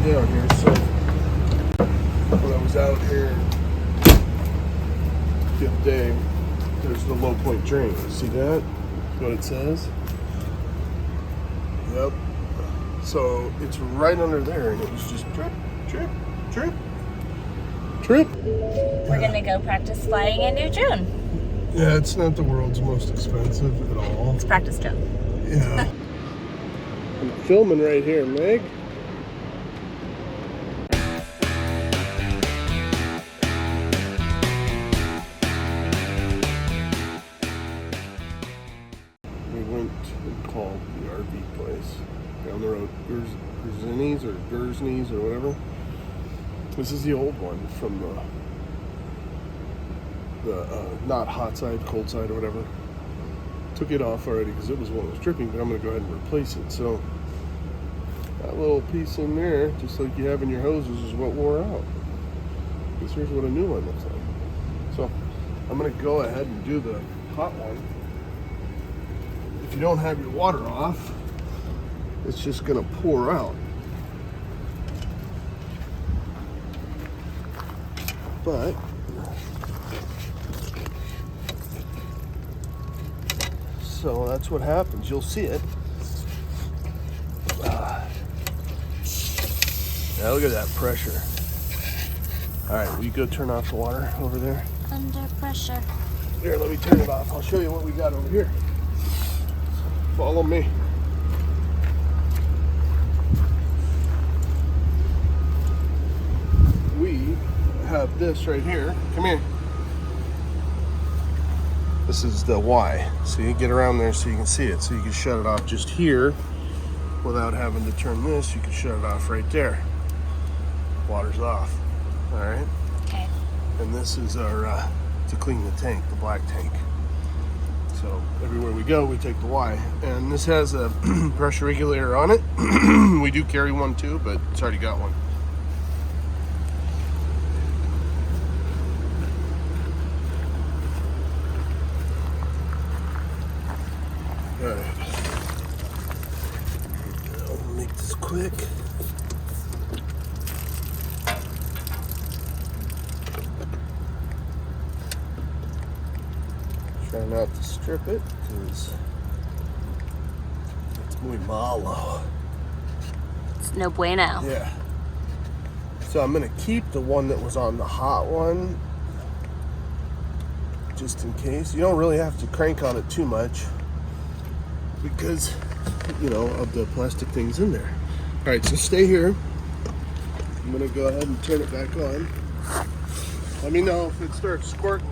coming down here. So when I was out here the other day, there's the low point drain. See that? What it says? Yep. So it's right under there, and it was just drip, drip, drip, drip. We're gonna go practice flying in New June. Yeah, it's not the world's most expensive at all. It's practice jump. Yeah. I'm filming right here, Meg. We went and called the RV place down the road, Gersneys or Gersneys or whatever. This is the old one from the not hot side, cold side or whatever. Took it off already because it was one that was dripping, but I'm going to go ahead and replace it. So that little piece in there, just like you have in your hoses, is what wore out. Because here's what a new one looks like. So I'm going to go ahead and do the hot one. If you don't have your water off, it's just going to pour out. But so that's what happens. You'll see it. Now look at that pressure. All right, will you go turn off the water over there? Under pressure. Here, let me turn it off. I'll show you what we got over here. Follow me. We have this right here. Come here. This is the Y. So you get around there so you can see it. So you can shut it off just here without having to turn this. You can shut it off right there. Water's off. All right. Okay. And this is our to clean the tank, the black tank. So everywhere we go, we take the Y. And this has a pressure regulator on it. We do carry one too, but it's already got one. All right. I'll make this quick. Try not to strip it because it's muy malo. It's no bueno. Yeah. So I'm gonna keep the one that was on the hot one just in case. You don't really have to crank on it too much because, you know, of the plastic things in there. All right, so stay here. I'm gonna go ahead and turn it back on. Let me know if it starts squirting.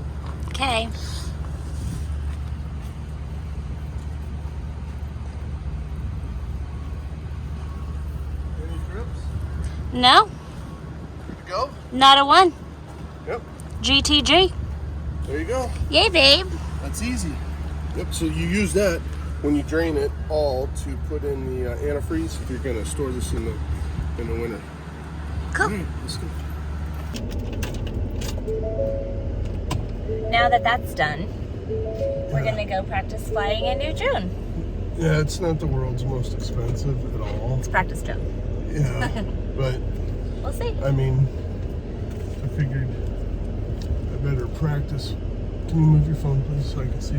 Okay. Any drips? No, Good to go? not a one. Yep. GTG. There you go. Yay, babe. That's easy. Yep, so you use that when you drain it all to put in the antifreeze if you're gonna store this in the winter. Cool. All right, let's go. Now that that's done, we're gonna go practice flying in New June. Yeah, it's not the world's most expensive at all. It's practice jump. Yeah, but We'll see. I mean, I figured I better practice. Can you move your phone, please, so I can see?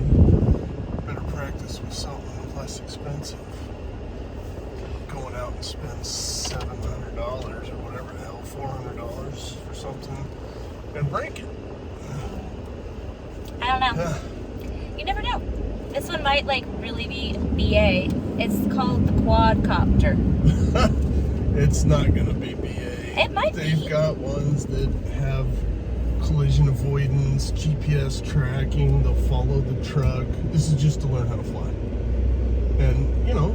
Better practice with something less expensive. Going out and spend $700 or whatever the hell, $400 for something and break it. I don't know. Yeah. You never know. This one might like really be BA. It's called the quadcopter. It's not gonna be BA. It might be. They've got ones that have collision avoidance, GPS tracking, they'll follow the truck. This is just to learn how to fly. And, you know,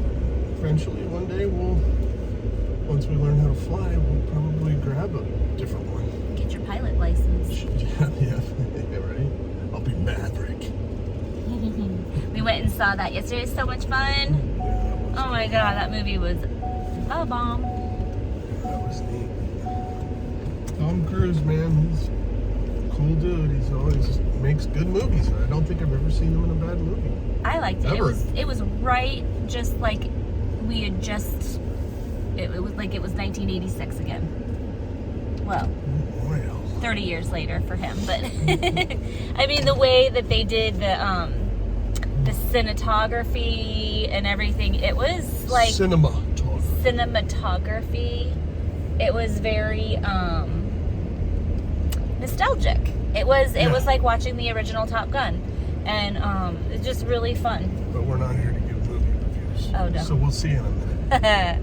eventually one day once we learn how to fly, we'll probably grab a different one. Get your pilot license. Yeah, right? I'll be Maverick. We went and saw that yesterday. It was so much fun. Yeah, Oh my god, that movie was a bomb. that was neat. Tom Cruise, man, he's a cool dude. He's always makes good movies. I don't think I've ever seen him in a bad movie. I liked it. Ever. It was right just like we had just it was like it was 1986 again. Well, 30 years later for him, but I mean the way that they did the cinematography and everything, it was like cinematography. It was very nostalgic. It was like watching the original Top Gun, and it's just really fun. But we're not here to give movie reviews. Oh no. So we'll see you in a minute.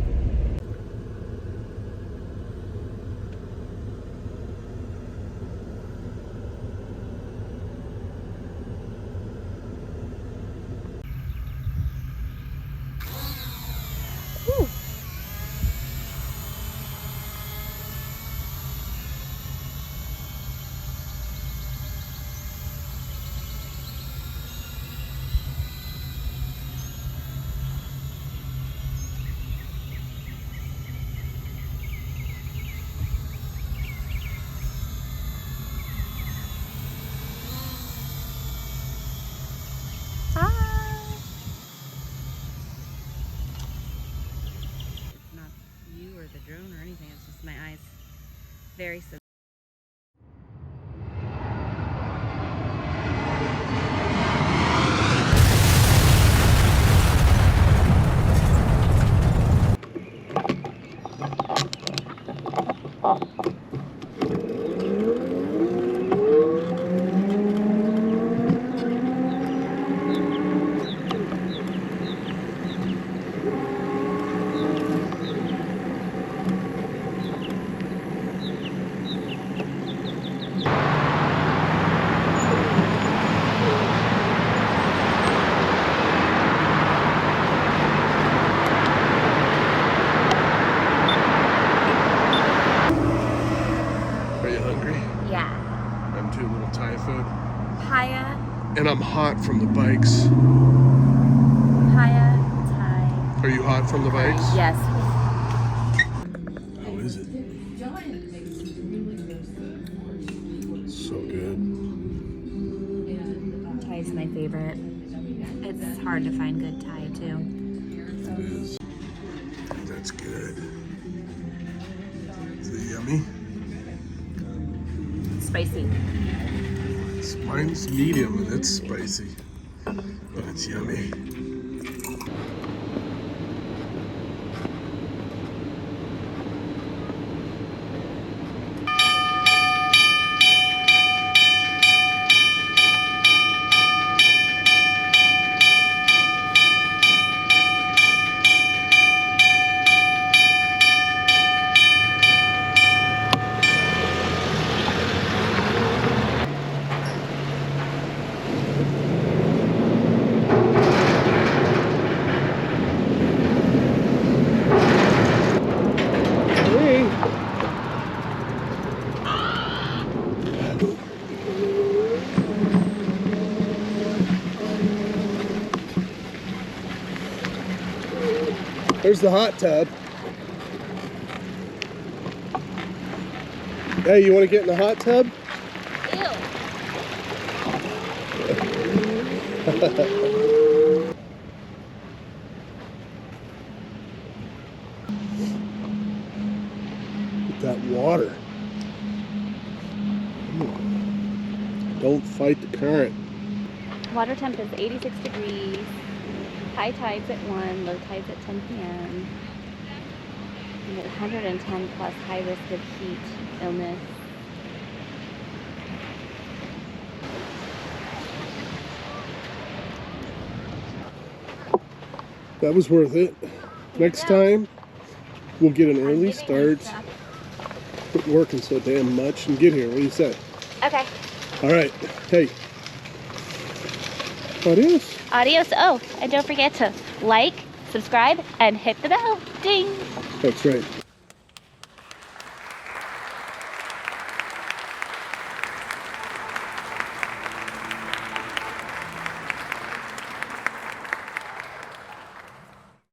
The drone or anything, it's just my eyes. Very sensitive. And I'm hot from the bikes. Papaya, Thai. Are you hot from the bikes? Yes. How is it? So good. Thai is my favorite. It's hard to find good Thai too. It is. That's good. Is it yummy? Spicy. Mine's medium and it's spicy, but it's yummy. There's the hot tub. Hey, you want to get in the hot tub? Ew. That water. Don't fight the current. Water temp is 86 degrees. High tides at 1, low tides at 10 p.m. You get 110 plus high risk of heat illness. That was worth it. Next time, we'll get an early start. Quit working so damn much and get here. What do you say? Okay. All right. Hey. Adios. Adios. Oh, and don't forget to like, subscribe, and hit the bell. Ding. That's right.